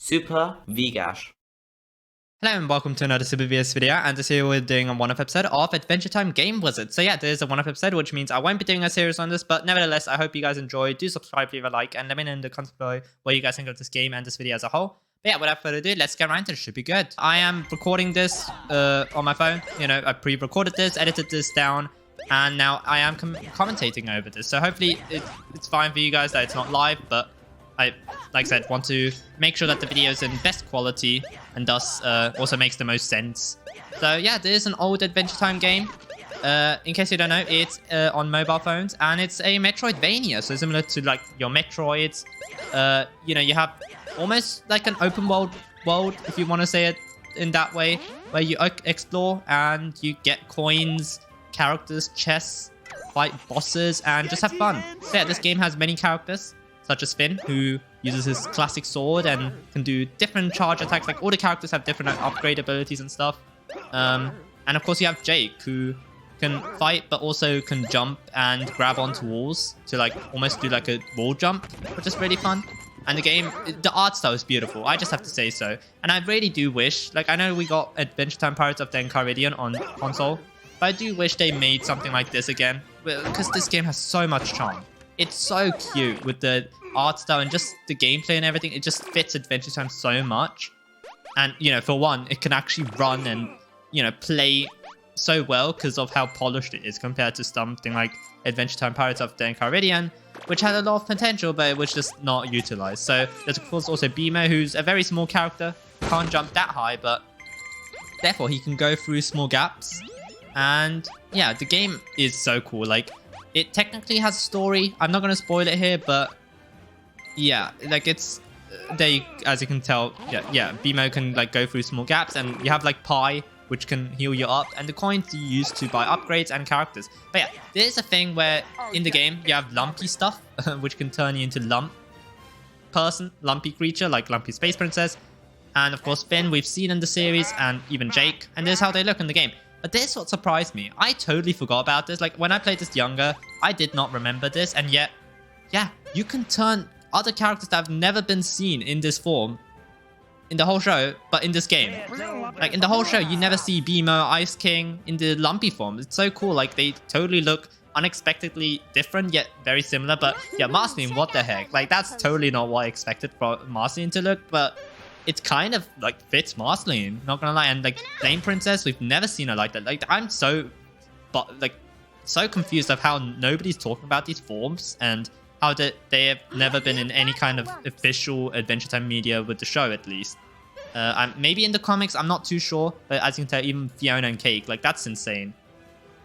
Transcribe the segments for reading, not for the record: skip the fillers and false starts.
supervigash. Hello and welcome to another supervigash video, and this here we're doing a one-off episode of Adventure Time Game Wizard. So yeah, there's a one-off episode, which means I won't be doing a series on this, but nevertheless, I hope you guys enjoy. Do subscribe, leave a like, and let me know in the comments below what you guys think of this game and this video as a whole. But yeah, without further ado, let's get right into it. Should be good. I am recording this on my phone. You know, I pre-recorded this, edited this down, and now I am commentating over this. So hopefully it's fine for you guys that it's not live, but I, like I said, want to make sure that the video is in best quality and thus also makes the most sense. So yeah, this is an old Adventure Time game. In case you don't know, it's on mobile phones, and it's a Metroidvania. So similar to like your Metroids, you know, you have almost like an open world, if you want to say it in that way, where you explore and you get coins, characters, chests, fight bosses, and just have fun. So yeah, this game has many characters, such as Finn, who uses his classic sword and can do different charge attacks. Like, all the characters have different upgrade abilities and stuff. And of course you have Jake, who can fight but also can jump and grab onto walls to like almost do like a wall jump, which is really fun. And the game, the art style is beautiful, I just have to say so. And I really do wish, like, I know we got Adventure Time Pirates of the Enchiridion on console, but I do wish they made something like this again, because this game has so much charm. It's so cute with the art style and just the gameplay and everything. It just fits Adventure Time so much. And, you know, for one, it can actually run and, you know, play so well because of how polished it is compared to something like Adventure Time Pirates of the Enchiridion, which had a lot of potential, but it was just not utilized. So there's, of course, also Bimo, who's a very small character. Can't jump that high, but therefore he can go through small gaps. And yeah, the game is so cool. Like, it technically has a story. I'm not going to spoil it here, but yeah, like, it's, as you can tell, yeah, Bimo can like go through small gaps, and you have like Pi, which can heal you up, and the coins you use to buy upgrades and characters. But yeah, there's a thing where in the game you have lumpy stuff, which can turn you into lumpy creature, like Lumpy Space Princess. And of course Finn, we've seen in the series, and even Jake, and this is how they look in the game. But this is what surprised me. I totally forgot about this. Like, when I played this younger, I did not remember this. And yet, yeah, you can turn other characters that have never been seen in this form in the whole show, but in this game. Like, in the whole show, you never see Bimo, Ice King in the lumpy form. It's so cool. Like, they totally look unexpectedly different, yet very similar. But yeah, Marceline, what the heck? Like, that's totally not what I expected for Marceline to look, but it kind of like fits Marceline, not gonna lie. And like Flame Princess, we've never seen her like that. Like, I'm so confused of how nobody's talking about these forms and how they have never been in any kind of official Adventure Time media with the show, at least. Maybe in the comics, I'm not too sure, but as you can tell, even Fiona and Cake, like, that's insane.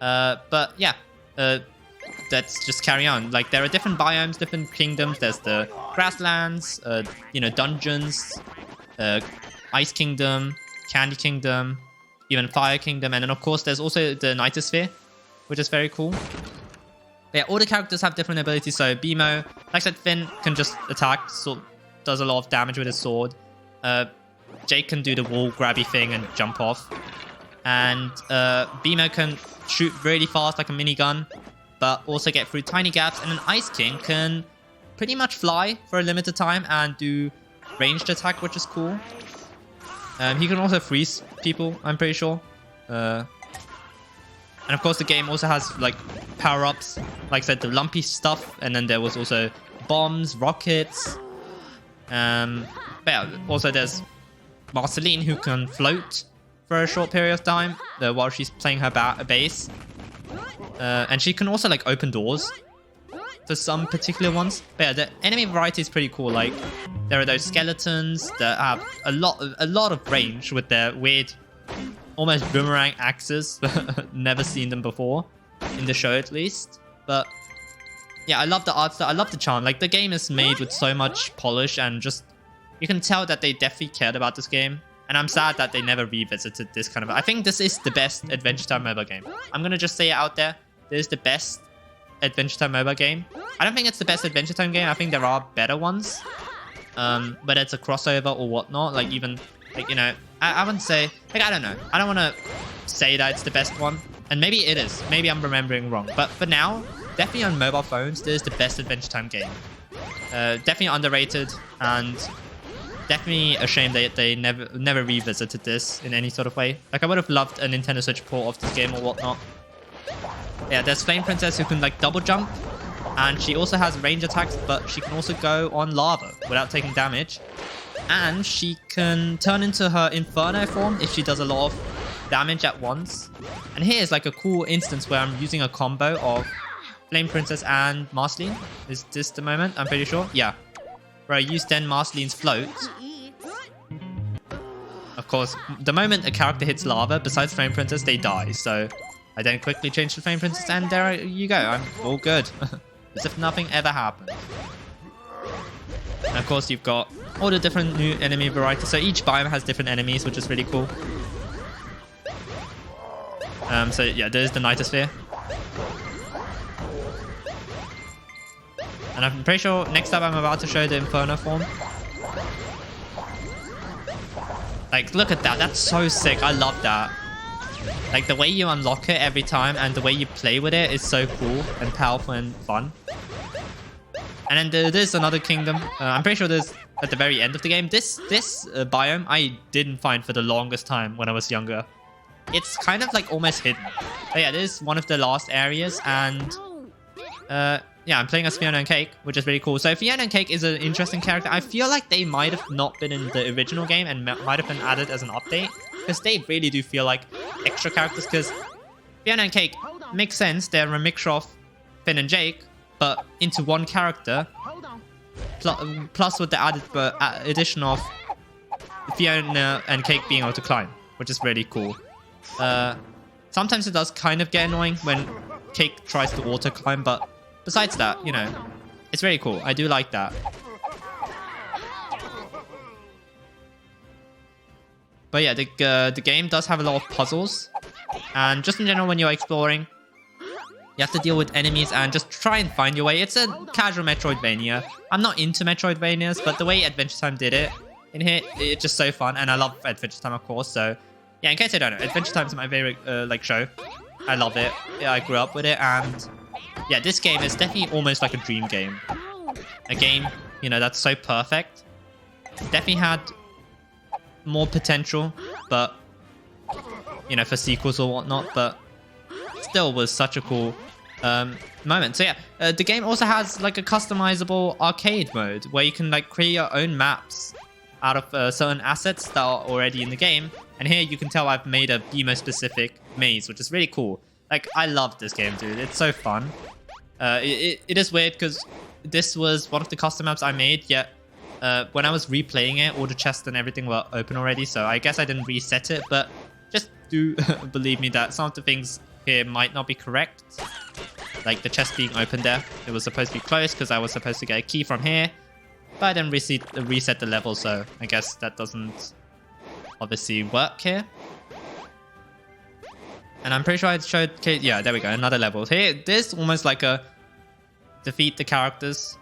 But yeah, let's just carry on. Like, there are different biomes, different kingdoms. There's the grasslands, you know, dungeons, Ice Kingdom, Candy Kingdom, even Fire Kingdom, and then of course there's also the Nightosphere, which is very cool. But yeah, all the characters have different abilities. So Bimo, like I said, Finn can just attack, so does a lot of damage with his sword. Jake can do the wall grabby thing and jump off, and Bimo can shoot really fast like a minigun, but also get through tiny gaps. And then Ice King can pretty much fly for a limited time and do ranged attack, which is cool. He can also freeze people, I'm pretty sure. And of course the game also has like power-ups, like I said, the lumpy stuff, and then there was also bombs, rockets. But yeah, also there's Marceline, who can float for a short period of time while she's playing her bass. And she can also like open doors for some particular ones. But yeah, the enemy variety is pretty cool. Like, there are those skeletons that have a lot of range with their weird, almost boomerang axes. Never seen them before in the show, at least. But yeah, I love the art style. I love the charm. Like, the game is made with so much polish, and just, you can tell that they definitely cared about this game. And I'm sad that they never revisited this kind of... I think this is the best Adventure Time mobile game. I'm gonna just say it out there. This is the best Adventure Time mobile game. I don't think it's the best Adventure Time game. I think there are better ones. But it's a crossover or whatnot. Like, even, like, you know, I wouldn't say, like, I don't know. I don't want to say that it's the best one. And maybe it is. Maybe I'm remembering wrong. But for now, definitely on mobile phones, this is the best Adventure Time game. Definitely underrated. And definitely a shame that they never revisited this in any sort of way. Like, I would have loved a Nintendo Switch port of this game or whatnot. Yeah, there's Flame Princess who can like double jump, and she also has range attacks, but she can also go on lava without taking damage. And she can turn into her Inferno form if she does a lot of damage at once. And here's like a cool instance where I'm using a combo of Flame Princess and Marceline. Is this the moment? I'm pretty sure. Yeah. Where I use then Marceline's float. Of course, the moment a character hits lava, besides Flame Princess, they die. So I then quickly change to Flame Princess, and there you go. I'm all good. As if nothing ever happened. And of course, you've got all the different new enemy varieties. So each biome has different enemies, which is really cool. So yeah, there's the Nightosphere. And I'm pretty sure next up I'm about to show the Inferno form. Like, look at that. That's so sick. I love that. Like, the way you unlock it every time and the way you play with it is so cool and powerful and fun. And then there's another kingdom. I'm pretty sure there's at the very end of the game. This biome I didn't find for the longest time when I was younger. It's kind of like almost hidden. But yeah, this is one of the last areas, and yeah, I'm playing as Fiona and Cake, which is really cool. So Fiona and Cake is an interesting character. I feel like they might have not been in the original game and might have been added as an update, because they really do feel like extra characters. Because Fiona and Cake makes sense. They're a mixture of Finn and Jake, but into one character. Plus with the added addition of Fiona and Cake being able to climb, which is really cool. Sometimes it does kind of get annoying when Cake tries to auto climb, but besides that, you know, it's very cool. I do like that. But yeah, the game does have a lot of puzzles, and just in general, when you're exploring, you have to deal with enemies and just try and find your way. It's a casual Metroidvania. I'm not into Metroidvanias, but the way Adventure Time did it in here, it's just so fun, and I love Adventure Time, of course. So yeah, in case you don't know, Adventure Time is my favorite like show. I love it. Yeah, I grew up with it, and yeah, this game is definitely almost like a dream game. A game, you know, that's so perfect. Definitely had more potential, but you know, for sequels or whatnot, but still was such a cool moment. So yeah, the game also has like a customizable arcade mode where you can like create your own maps out of certain assets that are already in the game. And here you can tell I've made a BMO specific maze, which is really cool. Like, I love this game, dude. It's so fun. It is weird because this was one of the custom maps I made, yet when I was replaying it, all the chests and everything were open already. So I guess I didn't reset it, but just do believe me that some of the things here might not be correct. Like the chest being open there. It was supposed to be closed because I was supposed to get a key from here. But I didn't reset the level, so I guess that doesn't obviously work here. And I'm pretty sure I showed... yeah, there we go. Another level. Here, there's almost like a... defeat the characters.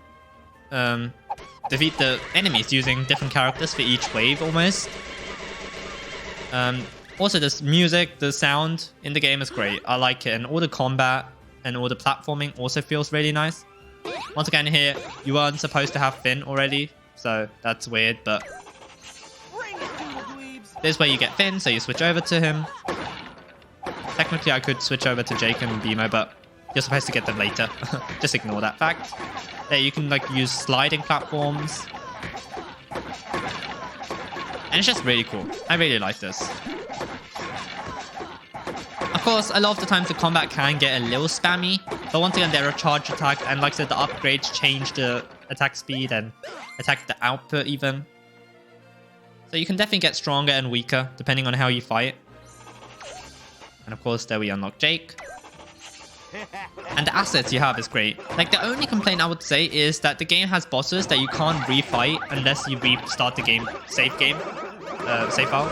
Defeat the enemies using different characters for each wave, almost. Also, this music, the sound in the game is great. I like it. And all the combat and all the platforming also feels really nice. Once again, here, you weren't supposed to have Finn already. So, that's weird, but... this is where you get Finn, so you switch over to him. Technically, I could switch over to Jake and BMO, but you're supposed to get them later. Just ignore that fact. There, you can like use sliding platforms. And it's just really cool. I really like this. Of course, a lot of the times the combat can get a little spammy. But once again, there are charge attacks, and like I said, the upgrades change the attack speed and attack the output even. So you can definitely get stronger and weaker depending on how you fight. And of course, there we unlock Jake. And the assets you have is great. Like, the only complaint I would say is that the game has bosses that you can't refight unless you restart the game, save file.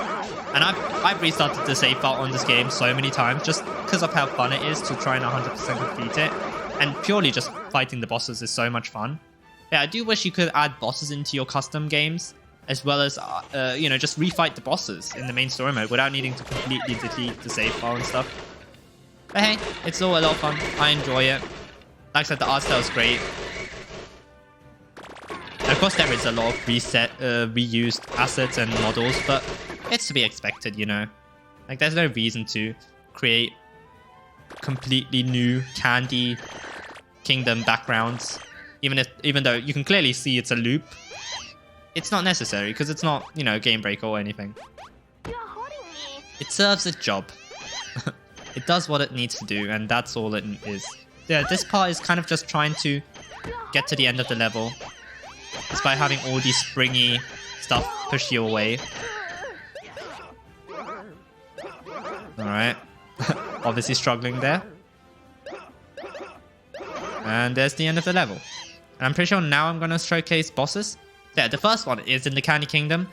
And I've restarted the save file on this game so many times just because of how fun it is to try and 100% complete it. And purely just fighting the bosses is so much fun. Yeah, I do wish you could add bosses into your custom games, as well as, you know, just refight the bosses in the main story mode without needing to completely delete the save file and stuff. But hey, it's all a lot of fun. I enjoy it. Like I said, the art style is great. And Of course, there is a lot of reused assets and models, but it's to be expected, you know. Like, there's no reason to create completely new Candy Kingdom backgrounds, even though you can clearly see it's a loop. It's not necessary because it's not, you know, game breaker or anything. It serves its job. It does what it needs to do, and that's all it is. Yeah, this part is kind of just trying to get to the end of the level, despite having all these springy stuff push you away. Alright. Obviously struggling there. And there's the end of the level. And I'm pretty sure now I'm going to showcase bosses. Yeah, the first one is in the Candy Kingdom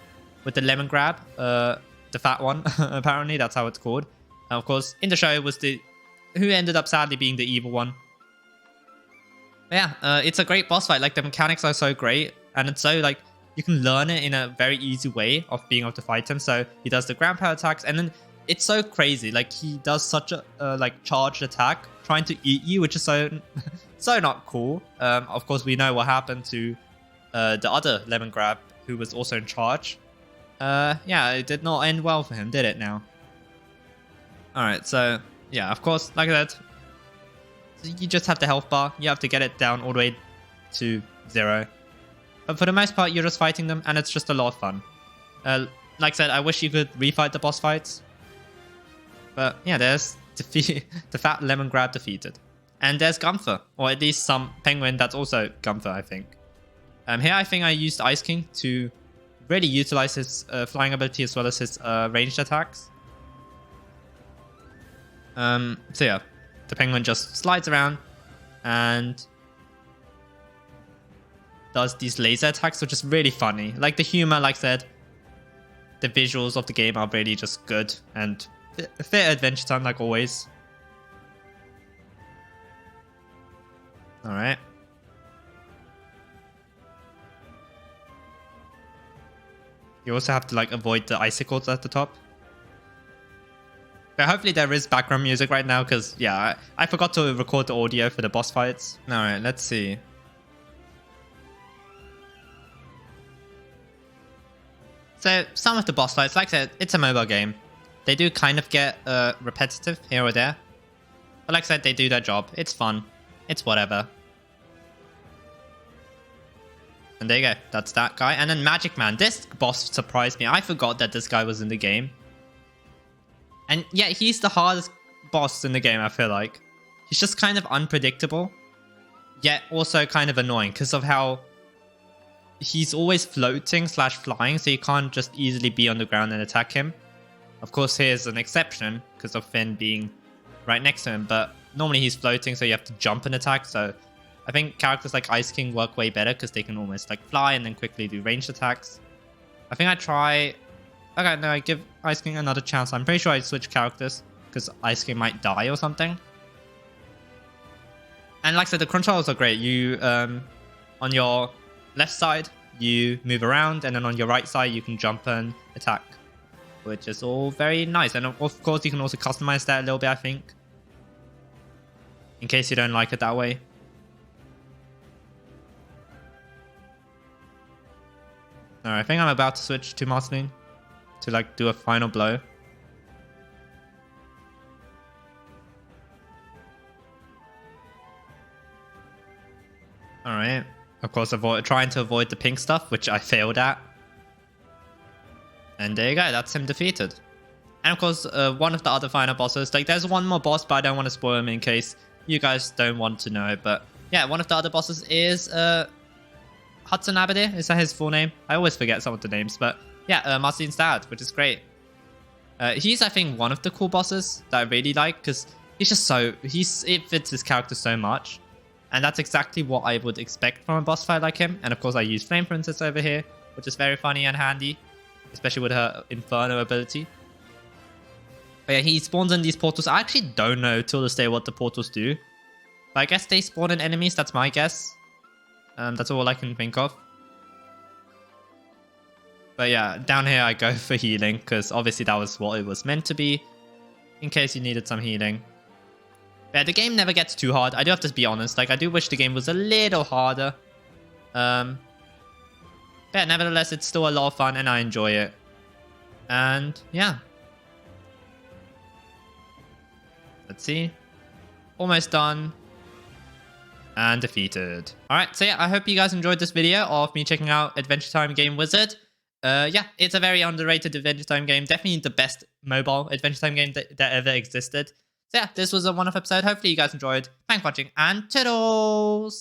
with the lemon grab. The fat one, apparently. That's how it's called. And of course, in the show was who ended up sadly being the evil one. But yeah, it's a great boss fight. Like, the mechanics are so great. And it's so, like, you can learn it in a very easy way of being able to fight him. So he does the ground power attacks, and then it's so crazy. Like, he does such a like charged attack trying to eat you, which is so so not cool. Of course, we know what happened to the other lemon grab who was also in charge. Yeah, it did not end well for him, did it now? Alright, so yeah, of course, like I said, you just have the health bar. You have to get it down all the way to 0. But for the most part, you're just fighting them, and it's just a lot of fun. Like I said, I wish you could refight the boss fights. But yeah, there's the fat lemon grab defeated. And there's Gunther, or at least some penguin that's also Gunther, I think. Here I think I used Ice King to really utilize his flying ability as well as his ranged attacks. So yeah, the penguin just slides around and does these laser attacks, which is really funny. Like, the humor, like I said, the visuals of the game are really just good and fair Adventure Time, like always. Alright. You also have to, like, avoid the icicles at the top. But hopefully there is background music right now, because, yeah, I forgot to record the audio for the boss fights. Alright, let's see. So, some of the boss fights, like I said, it's a mobile game. They do kind of get repetitive here or there. But like I said, they do their job. It's fun. It's whatever. And there you go. That's that guy. And then Magic Man. This boss surprised me. I forgot that this guy was in the game. And yeah, he's the hardest boss in the game, I feel like. He's just kind of unpredictable. Yet also kind of annoying because of how he's always floating / flying. So you can't just easily be on the ground and attack him. Of course, here's an exception because of Finn being right next to him. But normally he's floating, so you have to jump and attack. So I think characters like Ice King work way better because they can almost like fly and then quickly do ranged attacks. I think I try... Okay, no, I give Ice King another chance. I'm pretty sure I switch characters because Ice King might die or something. And like I said, the controls are great. You, on your left side, you move around, and then on your right side, you can jump and attack, which is all very nice. And of course, you can also customize that a little bit, I think, in case you don't like it that way. Alright, I think I'm about to switch to Marceline to like do a final blow. Alright. Of course, trying to avoid the pink stuff, which I failed at. And there you go, that's him defeated. And of course, one of the other final bosses, like there's one more boss, but I don't want to spoil him in case you guys don't want to know. But yeah, one of the other bosses is Hudson Abadir. Is that his full name? I always forget some of the names, but yeah, Marceline's dad, which is great. He's, I think, one of the cool bosses that I really like because he's just it fits his character so much. And that's exactly what I would expect from a boss fight like him. And of course, I use Flame Princess over here, which is very funny and handy, especially with her Inferno ability. But yeah, he spawns in these portals. I actually don't know till this day what the portals do. But I guess they spawn in enemies, that's my guess. That's all I can think of. But yeah, down here I go for healing, because obviously that was what it was meant to be, in case you needed some healing. Yeah, the game never gets too hard. I do have to be honest. Like, I do wish the game was a little harder. But But nevertheless, it's still a lot of fun and I enjoy it. And yeah. Let's see. Almost done. And defeated. Alright, so yeah, I hope you guys enjoyed this video of me checking out Adventure Time Game Wizard. Yeah, it's a very underrated Adventure Time game. Definitely the best mobile Adventure Time game that ever existed. So yeah, this was a one-off episode. Hopefully you guys enjoyed. Thanks for watching and toodles!